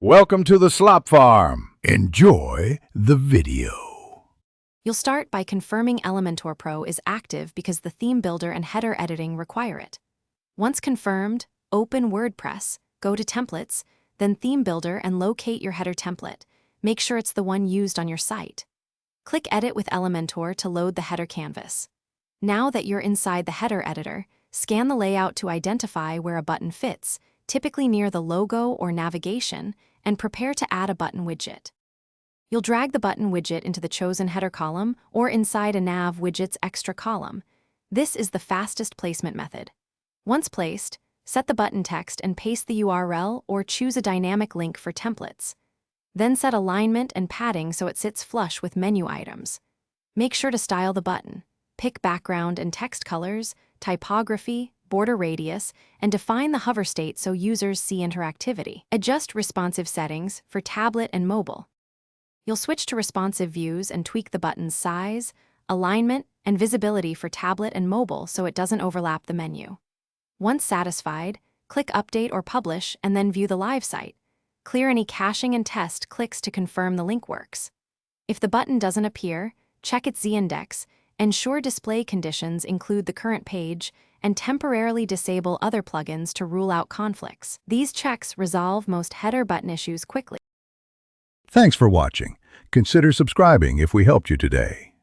Welcome to the Slop Farm. Enjoy the video. You'll start by confirming Elementor Pro is active because the theme builder and header editing require it. Once confirmed, open WordPress, go to Templates, then Theme Builder and locate your header template. Make sure it's the one used on your site. Click Edit with Elementor to load the header canvas. Now that you're inside the header editor, scan the layout to identify where a button fits, typically near the logo or navigation, and prepare to add a button widget. You'll drag the button widget into the chosen header column or inside a nav widget's extra column. This is the fastest placement method. Once placed, set the button text and paste the URL or choose a dynamic link for templates. Then set alignment and padding so it sits flush with menu items. Make sure to style the button. Pick background and text colors, typography, border radius, and define the hover state so users see interactivity. Adjust responsive settings for tablet and mobile. You'll switch to responsive views and tweak the button's size, alignment, and visibility for tablet and mobile so it doesn't overlap the menu. Once satisfied, click Update or Publish and then view the live site. Clear any caching and test clicks to confirm the link works. If the button doesn't appear, check its z-index, ensure display conditions include the current page, and temporarily disable other plugins to rule out conflicts. These checks resolve most header button issues quickly. Thanks for watching. Consider subscribing if we helped you today.